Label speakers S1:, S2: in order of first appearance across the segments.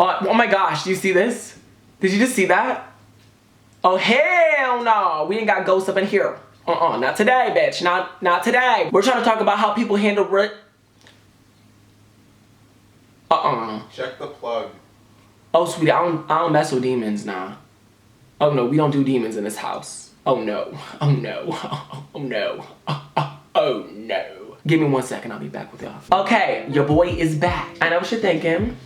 S1: Oh my gosh, do you see this? Did you just see that? Oh hell no, we ain't got ghosts up in here. Not today, bitch, not today. We're trying to talk about how people handle
S2: Check the plug.
S1: Oh sweetie, I don't mess with demons now. Oh no, we don't do demons in this house. Oh no, oh no, oh no, oh no. Give me 1 second, I'll be back with y'all. Okay, your boy is back. I know what you're thinking.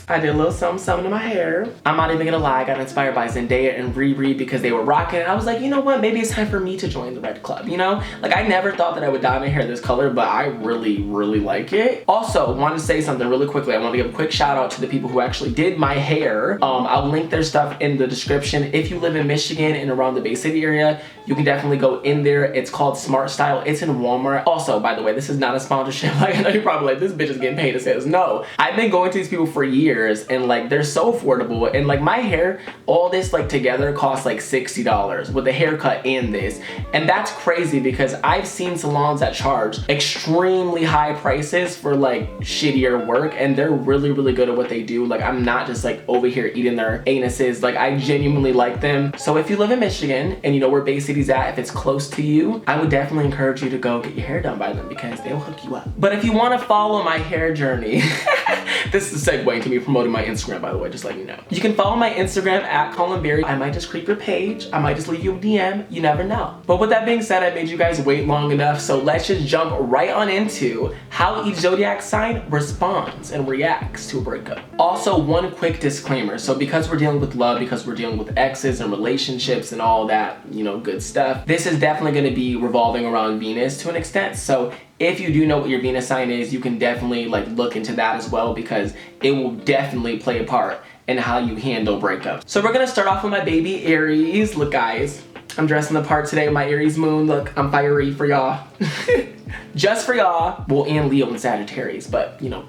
S1: I did a little something to my hair. I'm not even gonna lie, I got inspired by Zendaya and Riri because they were rocking it. I was like, you know what, maybe it's time for me to join the red club, you know? Like, I never thought that I would dye my hair this color, but I really like it. Also, wanted to say something really quickly. I want to give a quick shout out to the people who actually did my hair. I'll link their stuff in the description. If you live in Michigan and around the Bay City area, you can definitely go in there. It's called Smartstyle. It's in Walmart. Also, by the way, this is not a sponsorship. Like, I know you're probably like, this bitch is getting paid to say this. No, I've been going to these people for years and like they're so affordable, and like my hair, all this like together costs like $60 with the haircut and this, and that's crazy because I've seen salons that charge extremely high prices for like shittier work, and they're really good at what they do. Like, I'm not just like over here eating their anuses. Like, I genuinely like them. So if you live in Michigan and you know where Bay City's at, if it's close to you, I would definitely encourage you to go get your hair done by them because they'll hook you up. But if you want to follow my hair journey, this is a segue to me promoting my Instagram, by the way, just letting you know. You can follow my Instagram at Kahlen Barry. I might just creep your page. I might just leave you a DM. You never know. But with that being said, I made you guys wait long enough, so let's just jump right on into how each zodiac sign responds and reacts to a breakup. Also, one quick disclaimer. So because we're dealing with love, because we're dealing with exes and relationships and all that, you know, good stuff, this is definitely going to be revolving around Venus to an extent. So if you do know what your Venus sign is, you can definitely like look into that as well, because it will definitely play a part in how you handle breakups. So we're gonna start off with my baby Aries. Look guys, I'm dressing the part today with my Aries moon. Look, I'm fiery for y'all. Just for y'all. Well, and Leo and Sagittarius, but you know,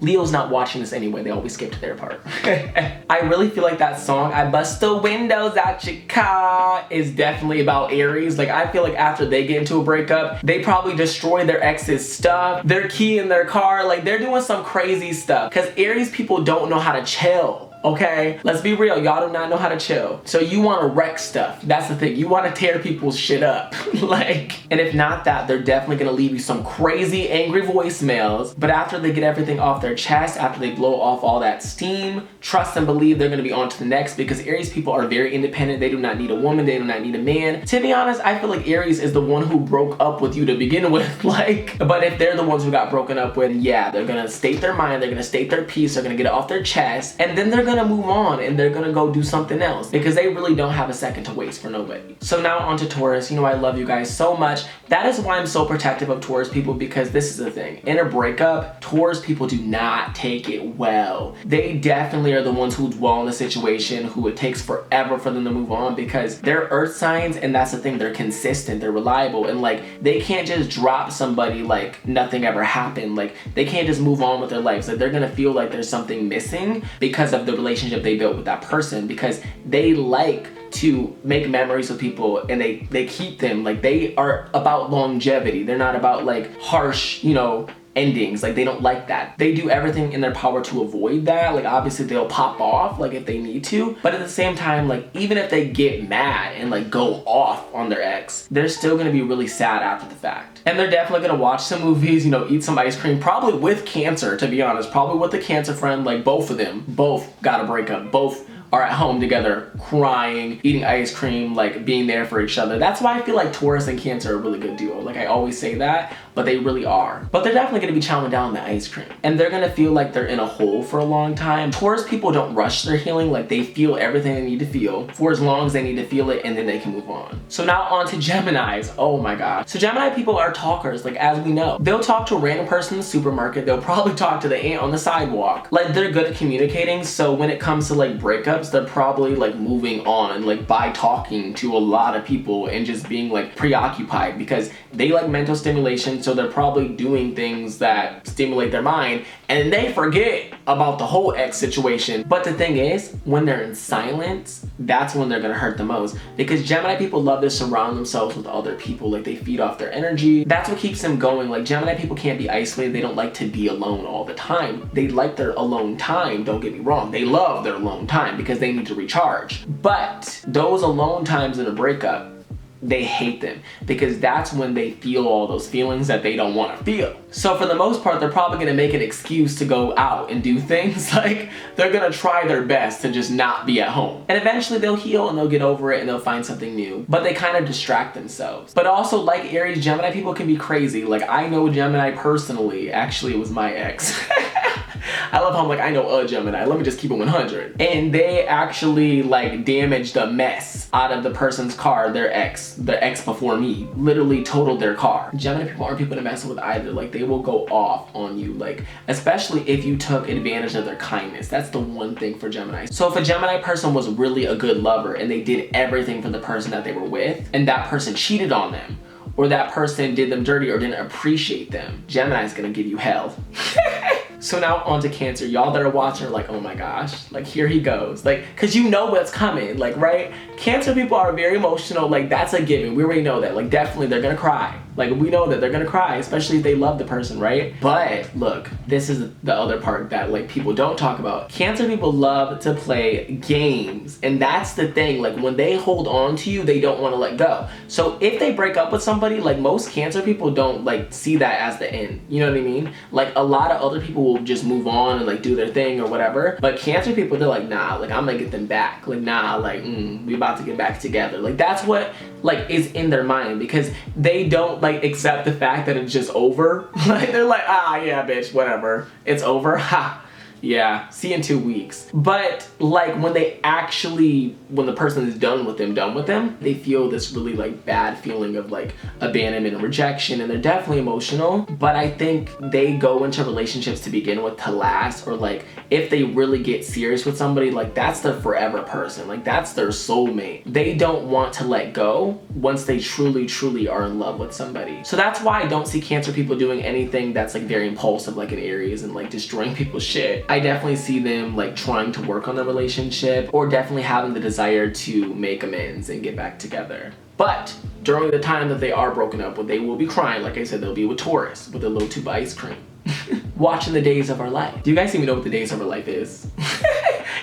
S1: Leo's not watching this anyway, they always skip to their part. I really feel like that song, I Bust the Windows Out Your Car, is definitely about Aries. Like, I feel like after they get into a breakup, they probably destroy their ex's stuff, their key in their car, like they're doing some crazy stuff. Because Aries people don't know how to chill. Okay, let's be real, y'all do not know how to chill. So you want to wreck stuff. That's the thing, you want to tear people's shit up. Like, and if not that, they're definitely gonna leave you some crazy angry voicemails. But after they get everything off their chest, after they blow off all that steam, trust and believe they're gonna be on to the next, because Aries people are very independent. They do not need a woman, they do not need a man. To be honest, I feel like Aries is the one who broke up with you to begin with. Like, but if they're the ones who got broken up with, yeah, they're gonna state their mind, they're gonna state their piece, they're gonna get it off their chest, and then they're gonna move on and they're gonna go do something else, because they really don't have a second to waste for nobody. So now on to Taurus. You know, I love you guys so much. That is why I'm so protective of Taurus people, because this is the thing. In a breakup, Taurus people do not take it well. They definitely are the ones who dwell in the situation, who it takes forever for them to move on, because they're earth signs, and that's the thing, they're consistent, they're reliable, and like they can't just drop somebody like nothing ever happened. Like, they can't just move on with their lives. Like, they're gonna feel like there's something missing because of the relationship they built with that person, because they like to make memories with people and they keep them. Like, they are about longevity. They're not about like harsh, you know, endings. Like, they don't like that. They do everything in their power to avoid that. Like, obviously they'll pop off like if they need to, but at the same time, like, even if they get mad and like go off on their ex, they're still gonna be really sad after the fact. And they're definitely gonna watch some movies, you know, eat some ice cream, probably with cancer, to be honest, probably with a cancer friend. Like, both of them, both got a breakup, both are at home together, crying, eating ice cream, like being there for each other. That's why I feel like Taurus and Cancer are a really good duo. Like, I always say that, but they really are. But they're definitely gonna be chowing down the ice cream, and they're gonna feel like they're in a hole for a long time. Taurus people don't rush their healing. Like, they feel everything they need to feel for as long as they need to feel it, and then they can move on. So now on to Geminis. Oh my god. So Gemini people are talkers, like, as we know. They'll talk to a random person in the supermarket. They'll probably talk to the ant on the sidewalk. Like, they're good at communicating, so when it comes to like breakups, they're probably like moving on, like, by talking to a lot of people and just being like preoccupied, because they like mental stimulation. situation, so they're probably doing things that stimulate their mind, and they forget about the whole ex situation. But the thing is, when they're in silence, that's when they're gonna hurt the most, because Gemini people love to surround themselves with other people. Like, they feed off their energy. That's what keeps them going. Like, Gemini people can't be isolated. They don't like to be alone all the time. They like their alone time, don't get me wrong. They love their alone time because they need to recharge. But those alone times in a breakup, they hate them, because that's when they feel all those feelings that they don't want to feel. So for the most part, they're probably going to make an excuse to go out and do things. Like, they're going to try their best to just not be at home. And eventually they'll heal and they'll get over it and they'll find something new. But they kind of distract themselves. But also, like Aries, Gemini people can be crazy. Like, I know Gemini personally. Actually, it was my ex. I love how I'm like, I know a Gemini. Let me just keep it 100. And they actually like damaged a mess out of the person's car, their ex before me. Literally totaled their car. Gemini people aren't people to mess with either. Like, they will go off on you. Like, especially if you took advantage of their kindness. That's the one thing for Gemini. So if a Gemini person was really a good lover and they did everything for the person that they were with, and that person cheated on them, or that person did them dirty or didn't appreciate them, Gemini's gonna give you hell. So now on to Cancer. Y'all that are watching are like, oh my gosh, like, here he goes. Like, cause you know what's coming, like, right? Cancer people are very emotional. Like, that's a given. We already know that. Like, definitely they're gonna cry. Like, we know that they're gonna cry, especially if they love the person, right? But look, this is the other part that like people don't talk about. Cancer people love to play games, and that's the thing. Like, when they hold on to you, they don't want to let go. So if they break up with somebody, like, most Cancer people don't like see that as the end. You know what I mean? Like, a lot of other people will just move on and like do their thing or whatever. But Cancer people, they're like, nah, like, I'm gonna get them back. Like, nah, like, we about to get back together. Like, that's what like is in their mind, because they don't like accept the fact that it's just over. Like, they're like, ah, yeah, bitch, whatever, it's over. Ha. Yeah, see you in 2 weeks. But like, when the person is done with them, they feel this really like bad feeling of like abandonment and rejection, and they're definitely emotional. But I think they go into relationships to begin with to last, or like if they really get serious with somebody, like that's their forever person, like that's their soulmate. They don't want to let go once they truly are in love with somebody. So that's why I don't see Cancer people doing anything that's like very impulsive like an Aries and like destroying people's shit. I definitely see them like trying to work on the relationship, or definitely having the desire to make amends and get back together. But during the time that they are broken up, when they will be crying, like I said, they'll be with Taurus with a little tube of ice cream. Watching The Days of Our Life. Do you guys even know what The Days of Our Life is?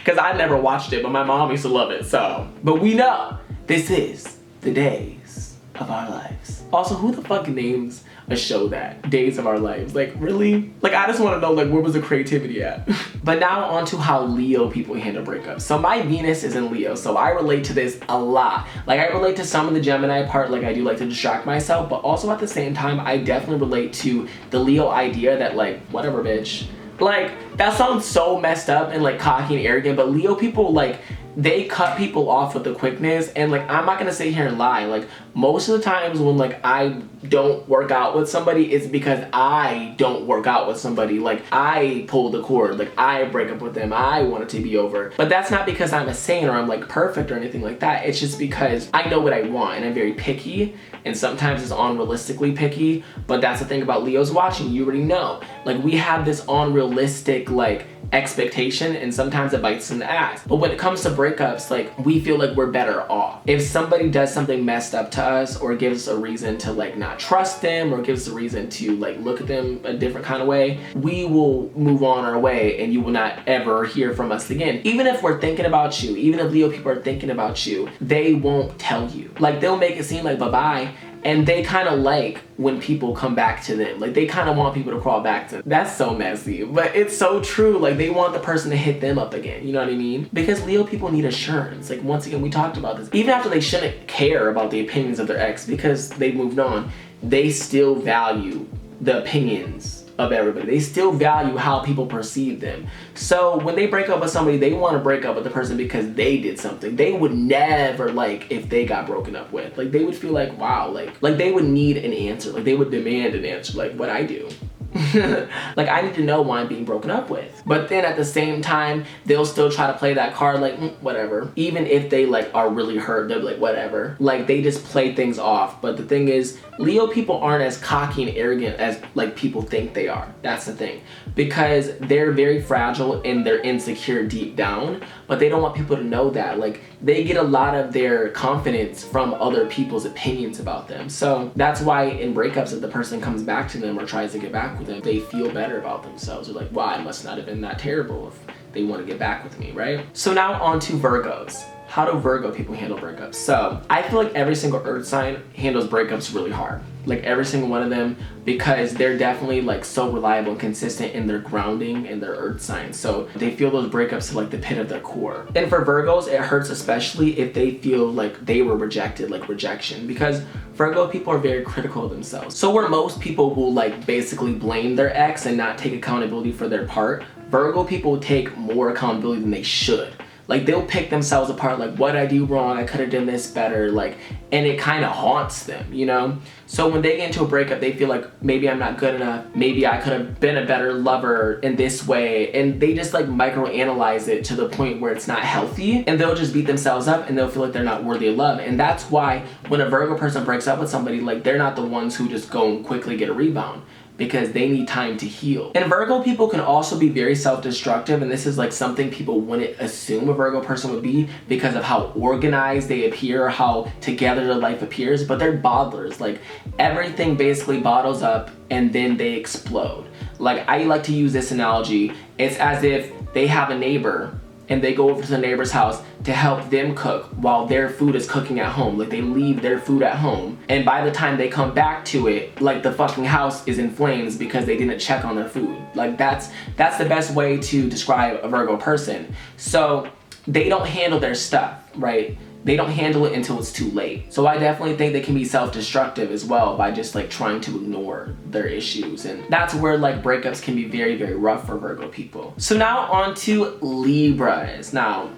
S1: Because I never watched it, but my mom used to love it, so. But we know this is The Days of Our Lives. Also, who the fuck names a show that? Days of Our Lives. Like, really? Like, I just want to know, like, where was the creativity at? But now on to how Leo people handle breakups. So my Venus is in Leo, so I relate to this a lot. Like, I relate to some of the Gemini part, like I do like to distract myself, but also at the same time, I definitely relate to the Leo idea that like, whatever, bitch. Like, that sounds so messed up and like cocky and arrogant, but Leo people, like, they cut people off with the quickness. And like, I'm not gonna sit here and lie. Like, most of the times when like I don't work out with somebody, it's because I don't work out with somebody. Like, I pull the cord, like I break up with them, I want it to be over. But that's not because I'm a saint or I'm like perfect or anything like that. It's just because I know what I want and I'm very picky, and sometimes it's unrealistically picky. But that's the thing about Leos watching, you already know. Like, we have this unrealistic like expectation, and sometimes it bites in the ass. But when it comes to breakups, like, we feel like we're better off. If somebody does something messed up to us, or gives us a reason to like not trust them, or gives us a reason to like look at them a different kind of way, we will move on our way and you will not ever hear from us again. Even if we're thinking about you, even if Leo people are thinking about you, they won't tell you. Like, they'll make it seem like bye-bye. And they kind of like when people come back to them. Like, they kind of want people to crawl back to them. That's so messy, but it's so true. Like, they want the person to hit them up again. You know what I mean? Because Leo people need assurance. Like, once again, we talked about this. Even after they shouldn't care about the opinions of their ex because they moved on, they still value the opinions of everybody. They still value how people perceive them. So when they break up with somebody, they want to break up with the person because they did something. They would never like if they got broken up with. Like, they would feel like, wow, like they would need an answer. Like, they would demand an answer, like what I do. Like, I need to know why I'm being broken up with. But then at the same time, they'll still try to play that card like, whatever. Even if they like are really hurt, they'll be like, whatever. Like, they just play things off. But the thing is, Leo people aren't as cocky and arrogant as like people think they are. That's the thing. Because they're very fragile and they're insecure deep down, but they don't want people to know that. Like, they get a lot of their confidence from other people's opinions about them. So that's why in breakups, if the person comes back to them or tries to get back with them, they feel better about themselves. They're like, wow, I must not have been that terrible if they want to get back with me, right? So now on to Virgos. How do Virgo people handle breakups? So I feel like every single earth sign handles breakups really hard. Like every single one of them, because they're definitely like so reliable and consistent in their grounding and their earth signs. So they feel those breakups to like the pit of their core. And for Virgos, it hurts especially if they feel like they were rejected, like rejection, because Virgo people are very critical of themselves. So where most people will like basically blame their ex and not take accountability for their part, Virgo people take more accountability than they should. Like, they'll pick themselves apart, like, what did I do wrong? I could have done this better, like, and it kind of haunts them, you know? So when they get into a breakup, they feel like, maybe I'm not good enough, maybe I could have been a better lover in this way, and they just like microanalyze it to the point where it's not healthy, and they'll just beat themselves up and they'll feel like they're not worthy of love. And that's why when a Virgo person breaks up with somebody, like, they're not the ones who just go and quickly get a rebound, because they need time to heal. And Virgo people can also be very self-destructive, and this is like something people wouldn't assume a Virgo person would be because of how organized they appear, how together their life appears, but they're bottlers. Like, everything basically bottles up and then they explode. Like, I like to use this analogy. It's as if they have a neighbor and they go over to the neighbor's house to help them cook while their food is cooking at home. Like, they leave their food at home, and by the time they come back to it, like, the fucking house is in flames because they didn't check on their food. Like, that's the best way to describe a Virgo person. So they don't handle their stuff, right? They don't handle it until it's too late. So I definitely think they can be self-destructive as well by just like trying to ignore their issues. And that's where like breakups can be very, very rough for Virgo people. So now on to Libras. Now,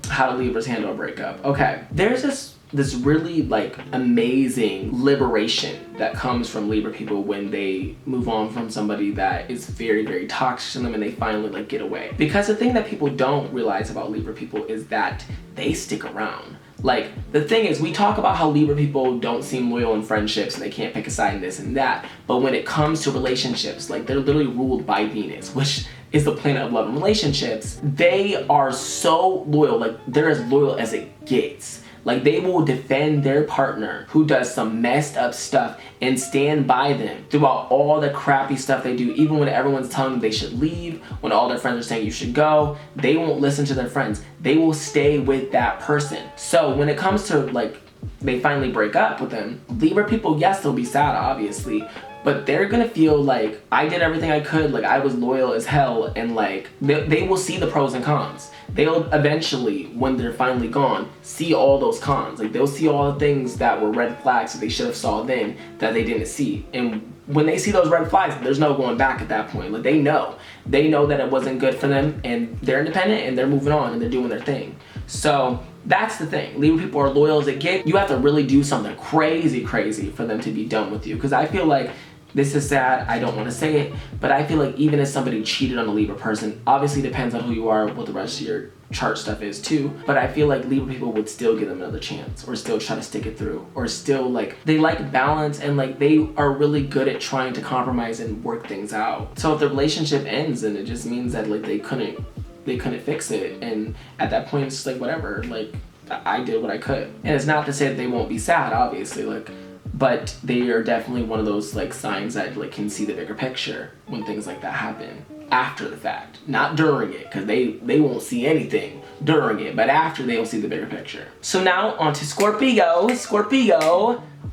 S1: how do Libras handle a breakup? Okay, there's this really like amazing liberation that comes from Libra people when they move on from somebody that is very, very toxic to them and they finally like get away. Because the thing that people don't realize about Libra people is that they stick around. Like, the thing is, we talk about how Libra people don't seem loyal in friendships and they can't pick a side in this and that, but when it comes to relationships, like, they're literally ruled by Venus, which is the planet of love and relationships. They are so loyal, like, they're as loyal as it gets. Like, they will defend their partner who does some messed up stuff and stand by them throughout all the crappy stuff they do. Even when everyone's telling them they should leave, when all their friends are saying you should go, they won't listen to their friends. They will stay with that person. So when it comes to like, they finally break up with them, Libra people, yes, they'll be sad, obviously, but they're gonna feel like, I did everything I could, like, I was loyal as hell, and like, they will see the pros and cons. They'll eventually, when they're finally gone, see all those cons. Like, they'll see all the things that were red flags that they should have saw then that they didn't see. And when they see those red flags, there's no going back at that point. Like, they know that it wasn't good for them, and they're independent and they're moving on and they're doing their thing. So that's the thing. Libra people are loyal as it gets. You have to really do something crazy for them to be done with you. Because I feel like, this is sad, I don't want to say it, but I feel like even if somebody cheated on a Libra person, obviously depends on who you are, what the rest of your chart stuff is too, but I feel like Libra people would still give them another chance, or still try to stick it through, or still like, they like balance, and like, they are really good at trying to compromise and work things out. So if the relationship ends, then it just means that like, they couldn't fix it, and at that point it's just like, whatever, like, I did what I could. And it's not to say that they won't be sad, obviously, like, but they are definitely one of those like signs that like can see the bigger picture when things like that happen after the fact, not during it, because they won't see anything during it, but after they'll see the bigger picture. So now on to Scorpio.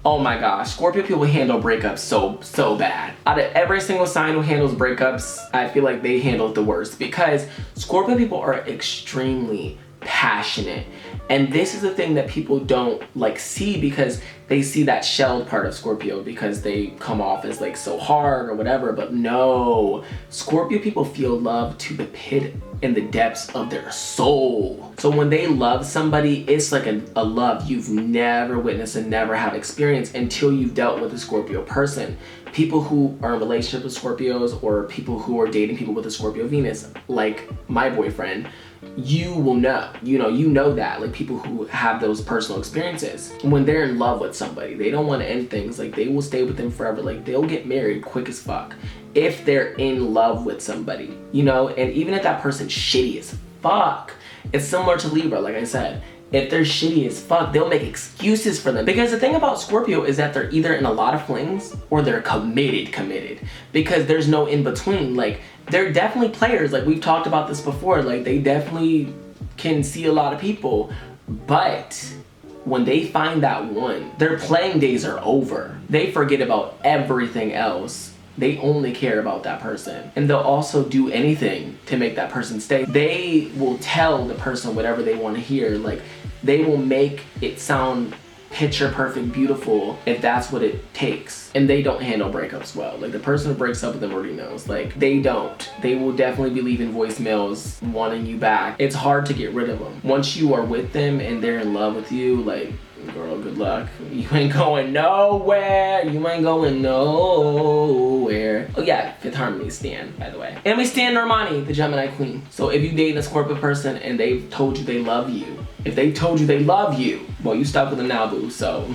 S1: Oh my gosh, Scorpio people handle breakups so bad. Out of every single sign who handles breakups, I feel like they handle it the worst, because Scorpio people are extremely passionate. And this is the thing that people don't like see, because they see that shelled part of Scorpio because they come off as like so hard or whatever, but no, Scorpio people feel love to the pit in the depths of their soul. So when they love somebody, it's like a love you've never witnessed and never have experienced until you've dealt with a Scorpio person. people who are in relationship with Scorpios or people who are dating people with a Scorpio Venus, like my boyfriend, you will know, you know that, like people who have those personal experiences. When they're in love with somebody, they don't want to end things. Like they will stay with them forever. Like they'll get married quick as fuck if they're in love with somebody, and even if that person's shitty as fuck, it's similar to Libra, like I said. If they're shitty as fuck, they'll make excuses for them. Because the thing about Scorpio is that they're either in a lot of flings or they're committed. Because there's no in between. Like, they're definitely players. Like, we've talked about this before. Like, they definitely can see a lot of people. But when they find that one, their playing days are over. They forget about everything else. They only care about that person. And they'll also do anything to make that person stay. They will tell the person whatever they want to hear. Like, they will make it sound picture perfect beautiful if that's what it takes. And they don't handle breakups well. Like, the person who breaks up with them already knows. Like, they don't. They will definitely be leaving voicemails wanting you back. It's hard to get rid of them. Once you are with them and they're in love with you, like, girl, good luck. You ain't going nowhere. You ain't going nowhere. Oh yeah, Fifth Harmony Stan, by the way. And we Stan Normani, the Gemini queen. So if you date a Scorpio person and they've told you they love you, if they told you they love you, well, you stuck with them now, boo, so.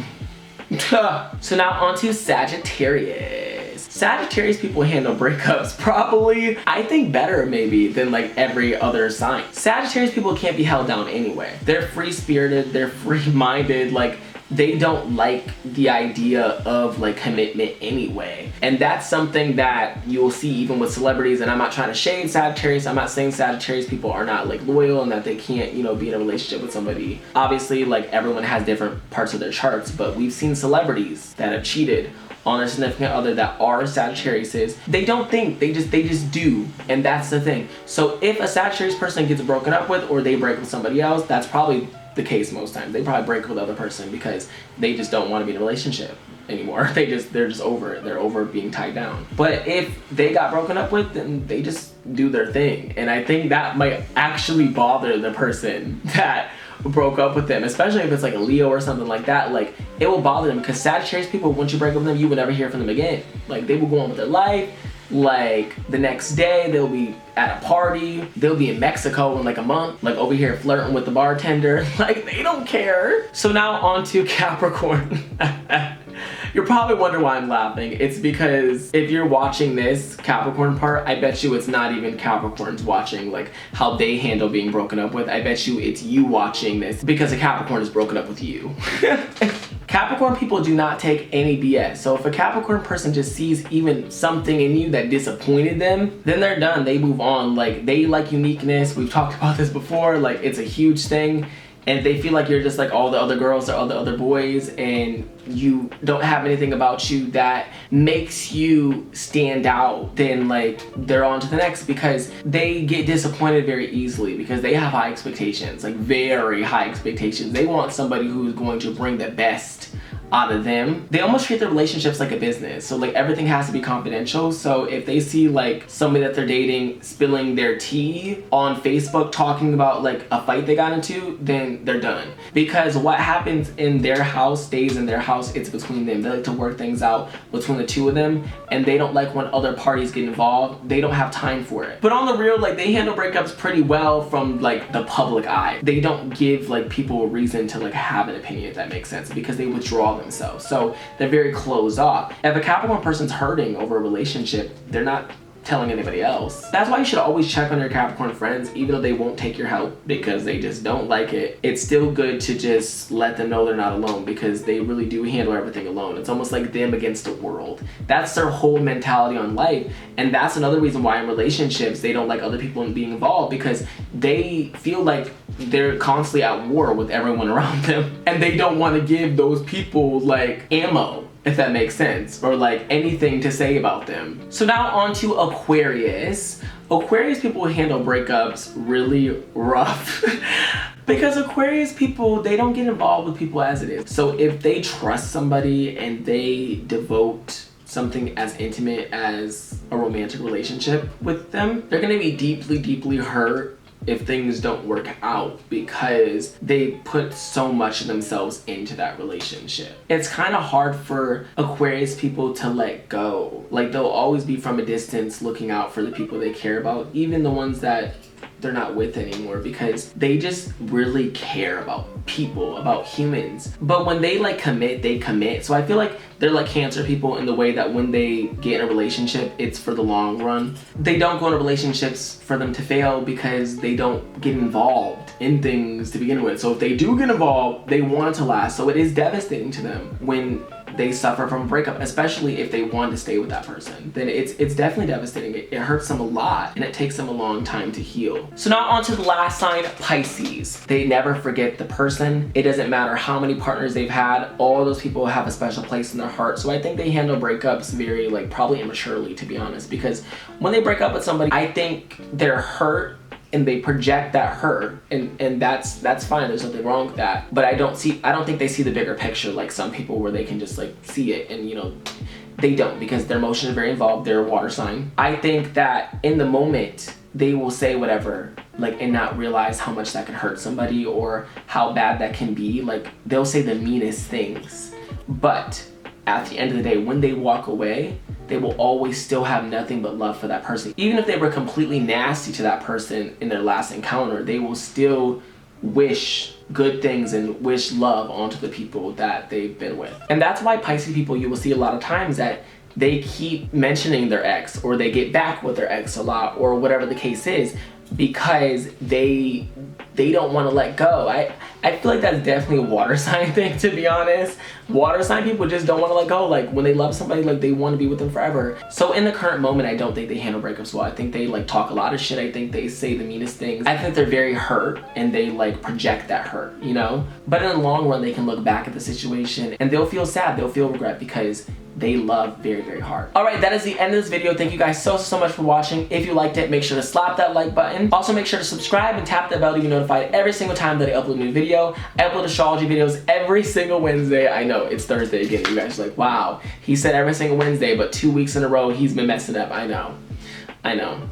S1: So now on to Sagittarius. Sagittarius people handle breakups probably, I think, better maybe than like every other sign. Sagittarius people can't be held down anyway. They're free-spirited, they're free-minded, like they don't like the idea of like commitment anyway. And that's something that you'll see even with celebrities. And I'm not trying to shade Sagittarius. I'm not saying Sagittarius people are not like loyal and that they can't, be in a relationship with somebody. Obviously, like everyone has different parts of their charts, but we've seen celebrities that have cheated on a significant other that are Sagittariuses. They don't think, they just do. And that's the thing. So if a Sagittarius person gets broken up with or they break with somebody else, that's probably the case most times. They probably break with the other person because they just don't want to be in a relationship anymore. They're just over it. They're over being tied down. But if they got broken up with, then they just do their thing. And I think that might actually bother the person that broke up with them, especially if it's like a Leo or something like that. Like, it will bother them because Sagittarius people, once you break up with them, you will never hear from them again. Like, they will go on with their life. Like, the next day they'll be at a party, they'll be in Mexico in like a month, like over here flirting with the bartender. Like, they don't care. So now on to Capricorn. You're probably wondering why I'm laughing. It's because if you're watching this Capricorn part, I bet you it's not even Capricorns watching like how they handle being broken up with. I bet you it's you watching this because a Capricorn is broken up with you. Capricorn people do not take any BS. So if a Capricorn person just sees even something in you that disappointed them, then they're done. They move on. Like, they like uniqueness. We've talked about this before. Like, it's a huge thing. And they feel like you're just like all the other girls or all the other boys, and you don't have anything about you that makes you stand out, then like they're on to the next, because they get disappointed very easily because they have high expectations, like very high expectations. They want somebody who's going to bring the best out of them. They almost treat their relationships like a business. So like everything has to be confidential. So if they see like somebody that they're dating spilling their tea on Facebook talking about like a fight they got into, then they're done. Because what happens in their house stays in their house. It's between them. They like to work things out between the two of them, and they don't like when other parties get involved. They don't have time for it. But on the real, like, they handle breakups pretty well from like the public eye. They don't give like people a reason to like have an opinion, if that makes sense, because they withdraw themselves. So they're very closed off. If a Capricorn person's hurting over a relationship, they're not telling anybody else. That's why you should always check on your Capricorn friends, even though they won't take your help because they just don't like it. It's still good to just let them know they're not alone, because they really do handle everything alone. It's almost like them against the world. That's their whole mentality on life. And that's another reason why in relationships they don't like other people being involved, because they feel like they're constantly at war with everyone around them, and they don't want to give those people like ammo, if that makes sense, or like anything to say about them. So now on to Aquarius. Aquarius people handle breakups really rough. Because Aquarius people, they don't get involved with people as it is. So if they trust somebody and they devote something as intimate as a romantic relationship with them, they're gonna be deeply, deeply hurt if things don't work out because they put so much of themselves into that relationship. It's kind of hard for Aquarius people to let go. Like, they'll always be from a distance looking out for the people they care about, even the ones that they're not with anymore, because they just really care about people, about humans. But when they like commit, they commit. So I feel like they're like Cancer people in the way that when they get in a relationship, it's for the long run. They don't go into relationships for them to fail because they don't get involved in things to begin with. So if they do get involved, they want it to last. So it is devastating to them when they suffer from a breakup, especially if they want to stay with that person. Then it's definitely devastating. It hurts them a lot, and it takes them a long time to heal. So now on to the last sign, Pisces. They never forget the person. It doesn't matter how many partners they've had, all those people have a special place in their heart. So I think they handle breakups very, like, probably immaturely, to be honest, because when they break up with somebody, I think they're hurt and they project that hurt, and that's fine. There's nothing wrong with that. But I don't think they see the bigger picture like some people, where they can just like see it, and you know, they don't, because their emotions are very involved. They're a water sign. I think that in the moment they will say whatever, like, and not realize how much that can hurt somebody or how bad that can be. Like, they'll say the meanest things, but at the end of the day, when they walk away, they will always still have nothing but love for that person. Even if they were completely nasty to that person in their last encounter, they will still wish good things and wish love onto the people that they've been with. And that's why Pisces people, you will see a lot of times that they keep mentioning their ex, or they get back with their ex a lot, or whatever the case is, because they don't want to let go. I feel like that's definitely a water sign thing, to be honest. Water sign people just don't want to let go. Like, when they love somebody, like, they want to be with them forever. So in the current moment, I don't think they handle breakups well. I think they like talk a lot of shit. I think they say the meanest things. I think they're very hurt, and they like project that hurt, you know? But in the long run, they can look back at the situation and they'll feel sad, they'll feel regret, because they love very, very hard. All right, that is the end of this video. Thank you guys so much for watching. If you liked it, make sure to slap that like button. Also, make sure to subscribe and tap that bell to be notified every single time that I upload a new video. I upload astrology videos every single Wednesday. I know, it's Thursday again. You guys are like, wow, he said every single Wednesday, but 2 weeks in a row, he's been messing up. I know.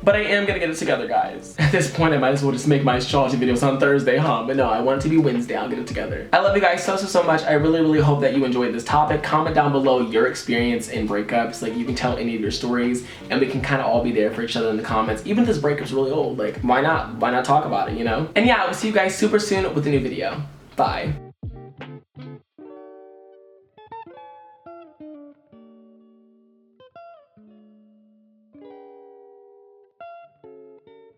S1: But I am gonna get it together, guys. At this point, I might as well just make my astrology videos on Thursday, huh? But no, I want it to be Wednesday. I'll get it together. I love you guys so much. I really hope that you enjoyed this topic. Comment down below your experience in breakups. Like, you can tell any of your stories, and we can kind of all be there for each other in the comments. Even if this breakup's really old, like, why not talk about it, you know? And yeah, I will see you guys super soon with a new video. Bye.